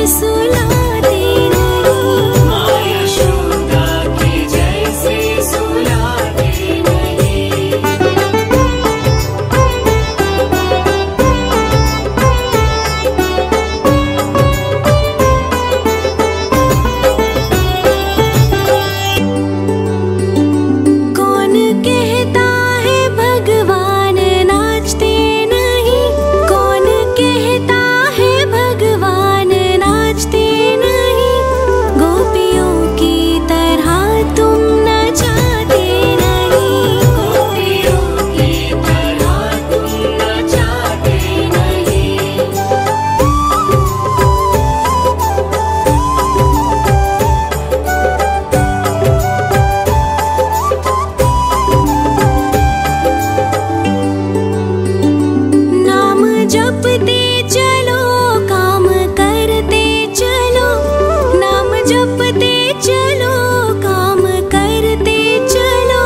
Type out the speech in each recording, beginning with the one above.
सुलाते नहीं। माँ यशोदा के जैसे सुलाते नहीं। कौन कहता है भगवान नाचते नहीं? कौन कहता है भगवान नाचते नहीं? गोपियों की तरह तुम नचाते नहीं। गोपियों की तरह तुम नचाते नहीं। नाम जपते चलो, काम करते चलो। नाम जपते चलो, काम करते चलो।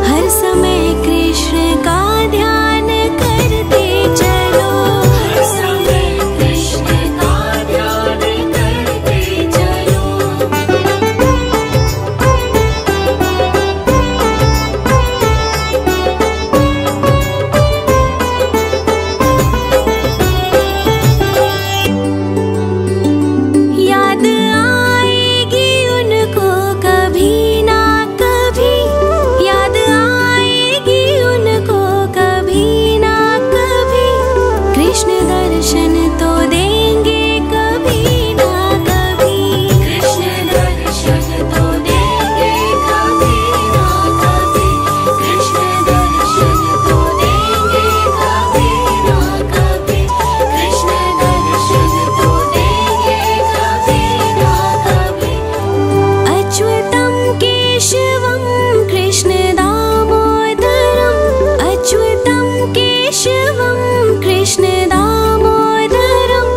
हर समय कृष्ण का ध्यान करते चलो। हर समय कृष्ण का ध्यान करते चलो। याद आएगी उनको कभी ना कभी। याद आएगी उनको कभी ना कभी। कृष्ण दर्शन तो देंगे कभी ना कभी। कृष्ण दर्शन तो देंगे कभी ना कभी। कृष्ण दर्शन तो देंगे कभी ना कभी। कृष्ण दर्शन तो देंगे कभी ना कभी। अच्युतं केशवं कृष्ण दामोदरम्। अच्युतं केशवं कृष्ण दामोदरम्।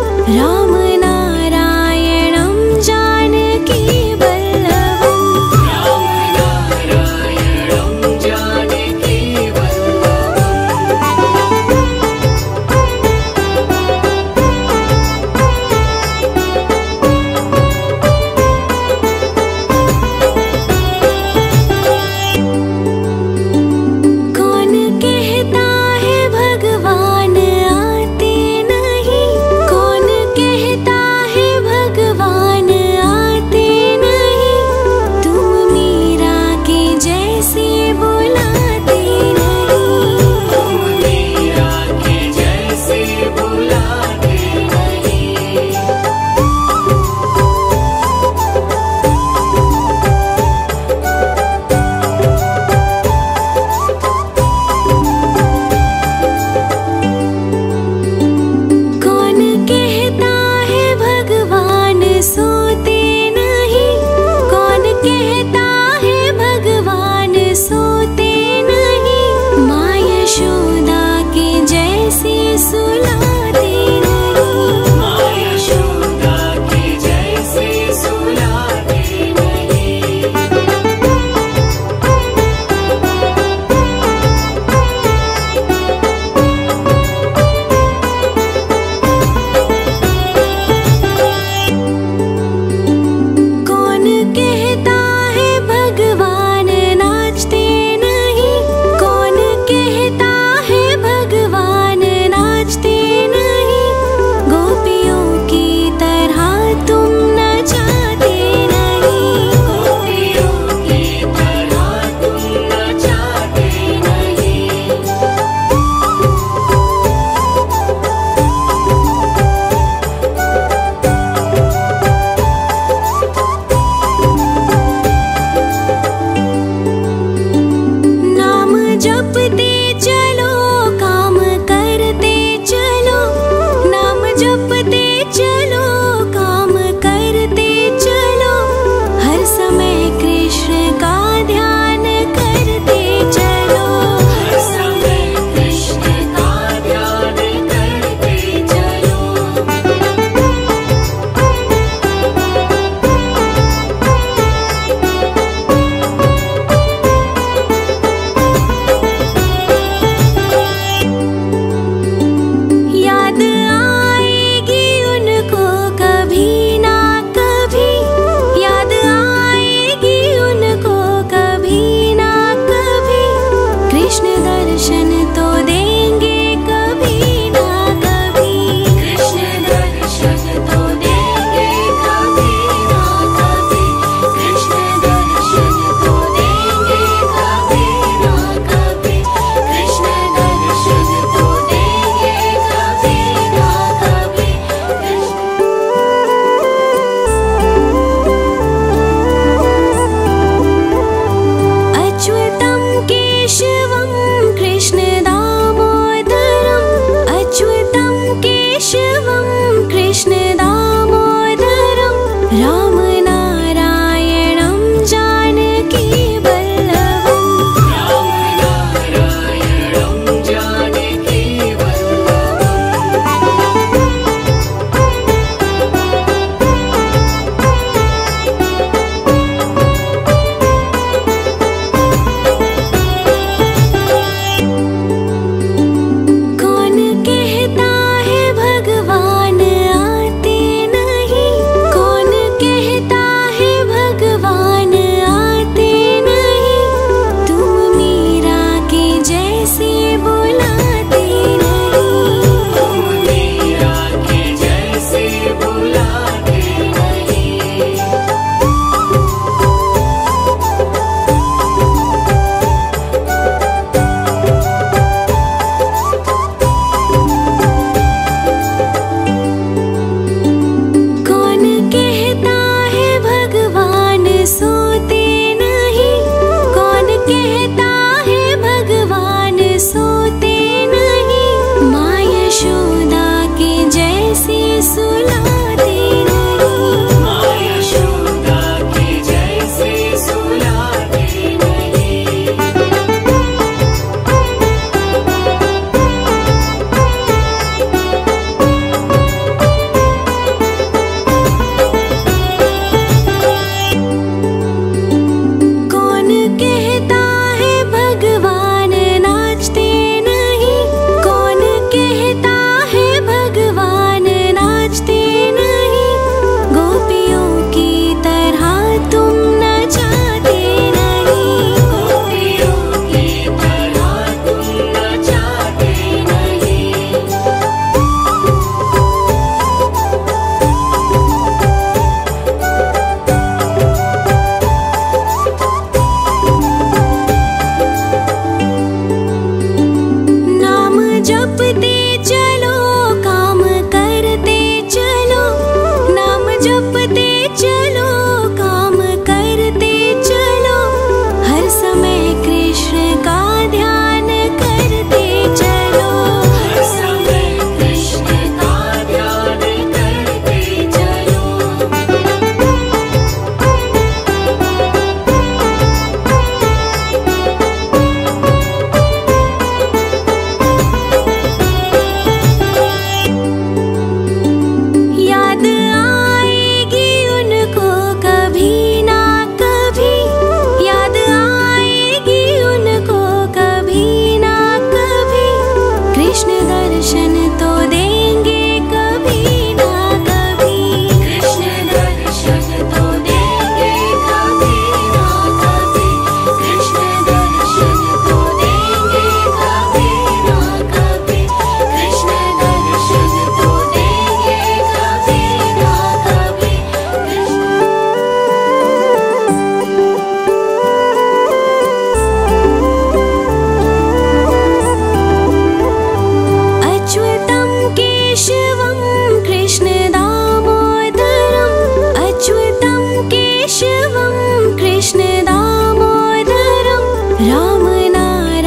केशवं कृष्ण दामोदरम् अच्युतं केशवं कृष्ण दामोदरं रामनारायणं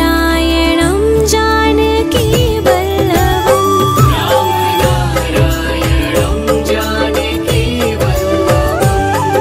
जानकी वल्लभम् रामनारायणं जानकी वल्लभम्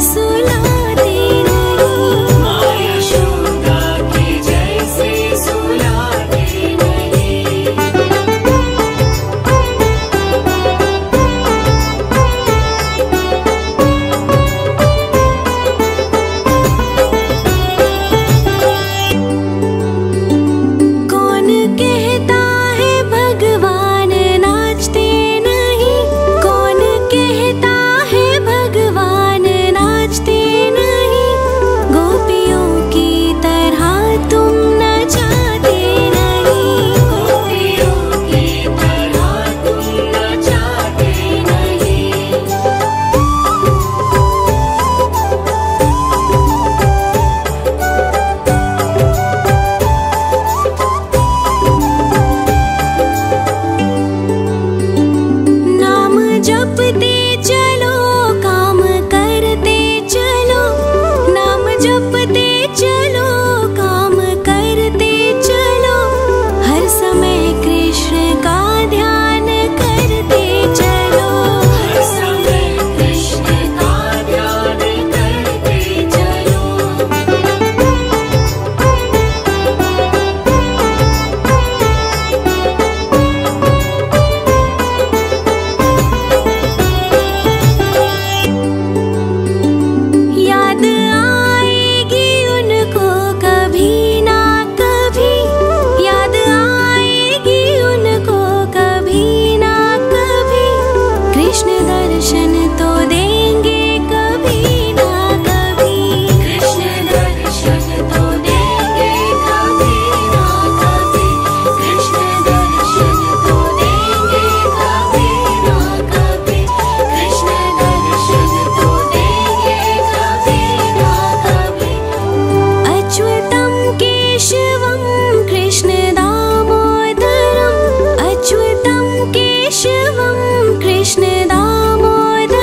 सुलाते नहीं। माँ यशोदा के जैसे सुलाते नहीं। कौन कहता है भगवान नाचते नहीं? कौन कहता है भगवान नाचते नहीं? गोपियों की तरह तुम नचाते नहीं। गोपियों की तरह तुम नचाते नहीं। नाम जपते चलो, काम करते चलो। नाम जपते चलो, काम करते चलो। हर समय कृष्ण का ध्यान करते चलो। हर समय कृष्ण का ध्यान करते चलो। याद आएगी उनको कभी ना कभी। याद आएगी उनको कभी ना कभी। कृष्ण दर्शन तो देंगे कभी ना कभी। कृष्ण दर्शन तो देंगे कभी ना कभी। कृष्ण दर्शन तो देंगे कभी ना कभी। कृष्ण दर्शन तो देंगे कभी ना कभी। अच्युतं केशवं कृष्ण दामोदरम्। अच्युतं केशवं कृष्ण दामोदरम्।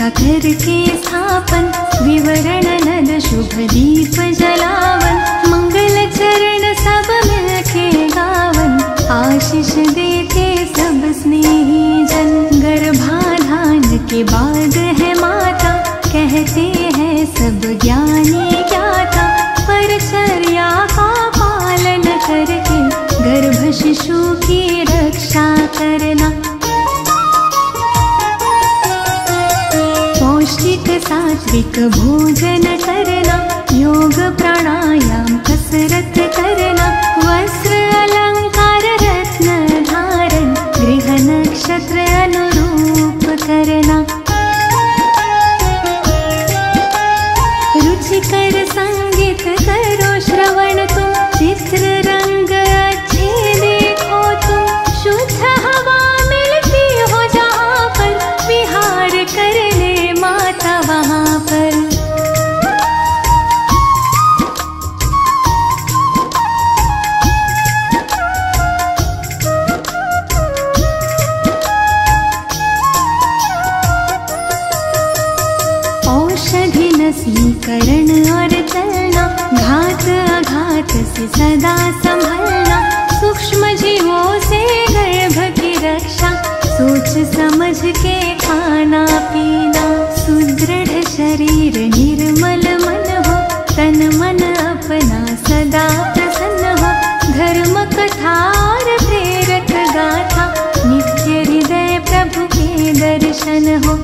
का करके स्थापन, विवरण नद शुभ दीप जलावन, मंगल चरण सब मिलके गावन, आशीष देते सब स्नेही जन। गर्भाधान के बाद है माता, कहते हैं सब ज्ञानी ज्ञाता, परचर्या का पालन करके गर्भ शिशु की रक्षा करना। पौष्टिक सात्विक भोजन करना, योग प्राणायाम कसरत करना, वस्त्र अलंकार रत्न धारण, गृह नक्षत्र अनुरूप करना। रुचिकर संगीत करो श्रवण तुम, चित्र रंग अच्छे देखो तुम, शुद्ध हवा मिलती हो जहाँ पर, विहार कर ले माता वहाँ पर। औषधि नसीकरण और चलना, घात आघात से सदा संभलना, सूक्ष्म जीवों से गर्भ की रक्षा, सोच समझ के खाना पीना। सुदृढ़ शरीर निर्मल मन हो, तन मन अपना सदा प्रसन्न हो, धर्म कथा और प्रेरक गाथा, नित्य हृदय प्रभु के दर्शन हो।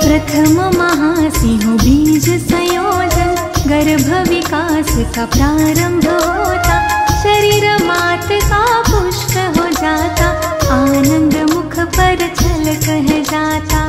प्रथम महासिंह बीज संयोजन, गर्भ विकास का प्रारंभ होता, शरीर मात का पुष्ट हो जाता, आनंद मुख पर छल कह जाता।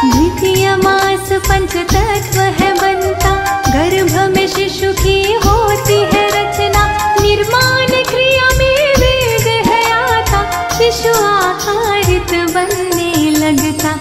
द्वितीय मास पंच तत्व है बनता, गर्भ में शिशु की होती है रचना, निर्माण क्रिया में वेग है आता, शिशु आकारित बनने लगता।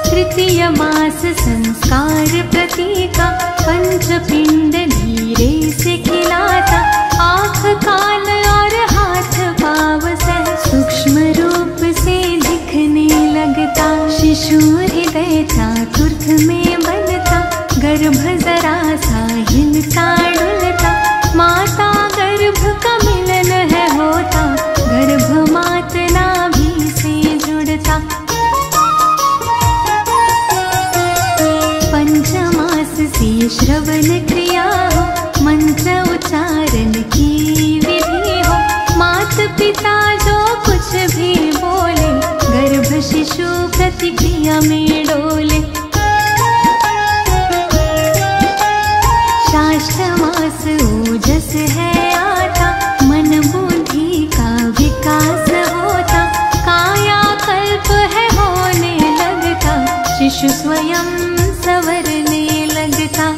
तृतीय मास संस्कार प्रतीका, पंचपिंड धीरे से खिलाता, आँख कान और हाथ पाँव सह सूक्ष्म रूप से दिखने लगता, शिशु हृदय चातुर्थ में बनता, गर्भ जरा सा हिलता डुलता, माता गर्भ का मिलन है होता, गर्भ मात नाभि से जुड़ता। पंचमास से श्रवण क्रिया हो, मंत्र उच्चारण की विधि हो, मात पिता जो कुछ भी बोले, गर्भ शिशु प्रतिक्रिया में डोले। शाष्टमास ओजस है आता, मन बुद्धि का विकास होता, कायाकल्प है होने लगता, शिशु स्वयं संवरने लगता।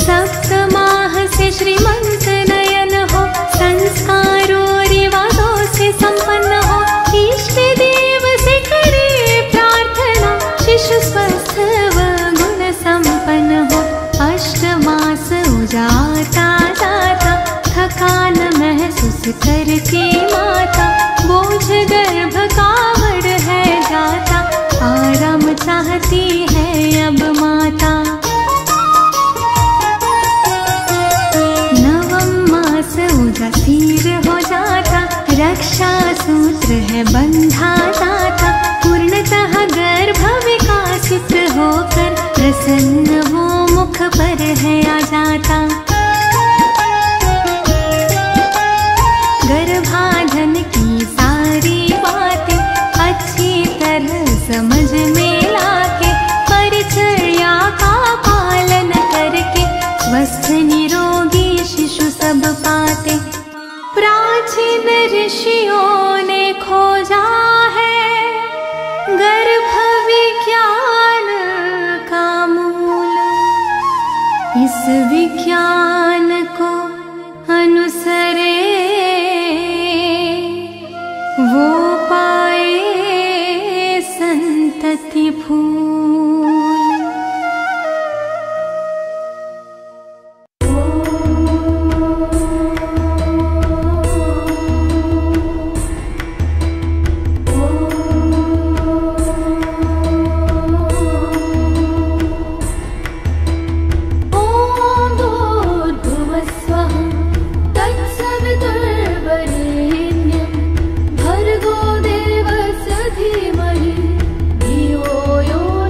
सप्तमाह से श्रीमंत नयन हो, संस्कारों रिवाजों से संपन्न हो, इष्ट देव से करे प्रार्थना, शिशु स्वस्थ व गुण संपन्न हो। अष्टमास हो जाता जाता, थकान महसूस करके माता, बोझ गर्भ का बढ़ है जाता, आराम चाहती है अब माता। नवम मास उदासीर हो जाता, रक्षा सूत्र है बंधा जाता, पूर्णतः गर्भ विकासित होकर प्रसन्न वो मुख पर है आ जाता। गर्भाधान की सारी बातें अच्छी तरह समझ में लाके, परिचर्या का पालन करके, स्वस्थ निरोगी शिशु सब पाते। प्राचीन ऋषियों ने खोजा है इस विज्ञान को अनुसरे वो पाए संतति फूल। धीमहि धियो यो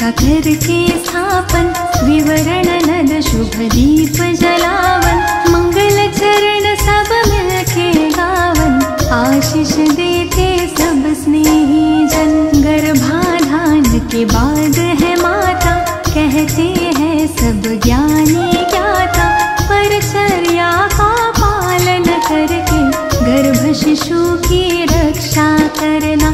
का करके स्थापन, विवरण नद शुभ दीप जलावन, मंगल चरण सब मिलके गावन, आशीष देते सब स्नेही जन। गर्भाधान के बाद है माता, कहते हैं सब ज्ञानी ज्ञाता, परचर्या का पालन करके गर्भ शिशु की रक्षा करना।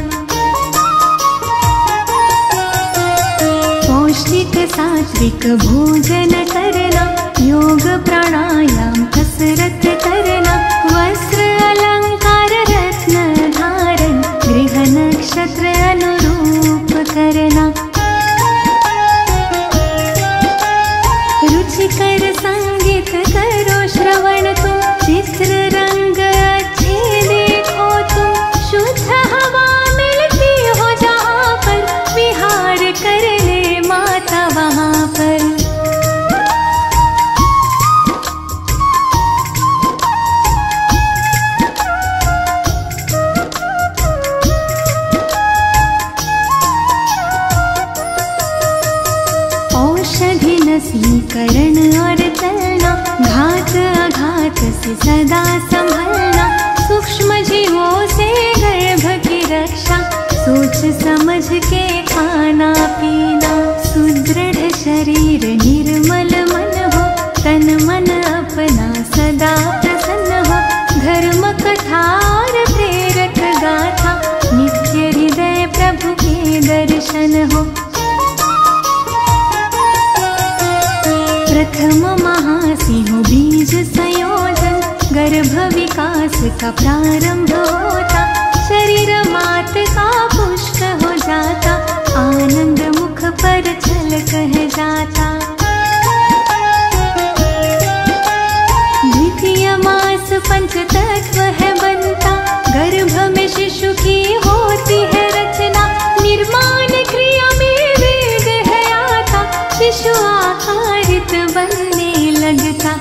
पौष्टिक सात्विक भोजन करना, योग प्राणायाम कसरत करना, वस्त्र अलंकार रत्न धारण, गृह नक्षत्र अनुरूप करना। रुचिकर संगीत करो श्रवण तुम, चित्र रंग अच्छे देखो तुम, शुद्ध हवा मिलती हो जहाँ पर, विहार कर ले माता वहाँ पर। औषधि नसीकरण और चलना, घात आघात से सदा संभलना, सूक्ष्म जीवों से गर्भ की रक्षा, सोच समझ के खाना पीना। सुदृढ़ शरीर निर्मल मन हो, तन मन अपना सदा प्रसन्न हो, धर्म कथा और प्रेरक गाथा, नित्य हृदय प्रभु के दर्शन हो। प्रथम महासिंह बीज संयोजन, गर्भ विकास का प्रारंभ होता, शरीर मात का पुष्ट हो जाता, आनंद मुख पर छल कह जाता। द्वितीय मास पंचतत्व है बनता, गर्भ में शिशु की होती है रचना, निर्माण क्रिया में वेद है आता, शिशु आकारित बनने लगता।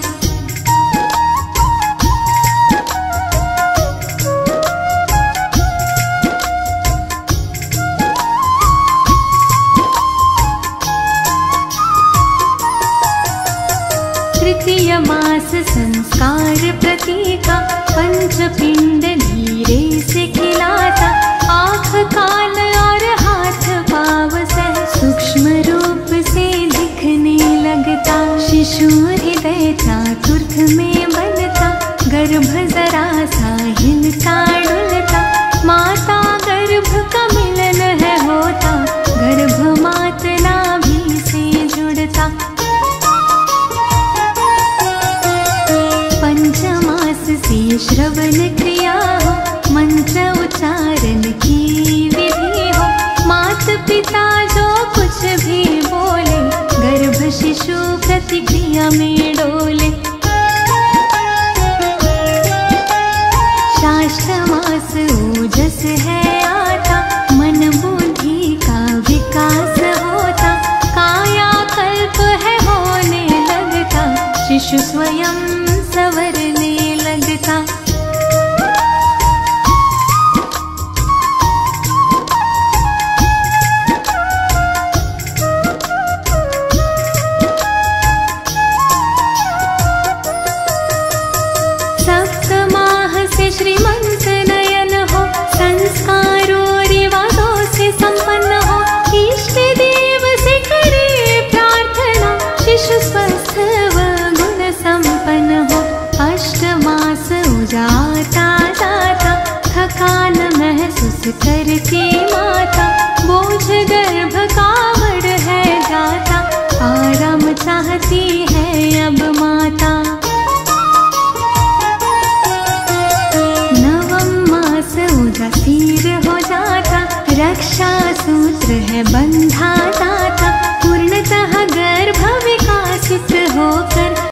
तृतीय मास संस्कार प्रतीका, पंचपिंड धीरे से खिलाता, आँख कान और हाथ पाव सह सूक्ष्म रूप से दिखने लगता, शिशु हृदय चातुर्थ में बनता, गर्भ जरा सा हिलता डुलता, माता गर्भ का मिलन है होता, गर्भ मात नाभि से जुड़ता। पंचमास से श्रवण क्रिया हो, मंत्र उच्चारण की विधि हो, मात पिता जो कुछ भी बोले, गर्भ शिशु प्रतिक्रिया में डोले। शाष्टमास ओजस है आता, मन बुद्धि का विकास होता, कायाकल्प है होने लगता, शिशु स्वयं संवरने लगता। सप्तमाह से श्रीमंत नयन हो, संस्कारों रिवाजों से संपन्न हो, इष्ट देव से करे प्रार्थना, शिशु स्वस्थ व गुण संपन्न हो। अष्टमास उजाता जाता, थकान महसूस करती माता, बोझ गर्भ का बढ़ है जाता, आराम चाहती है अब माता। नवम मास उदासीर हो जाता, रक्षा सूत्र है बंधा जाता, पूर्णतः गर्भ विकासित होकर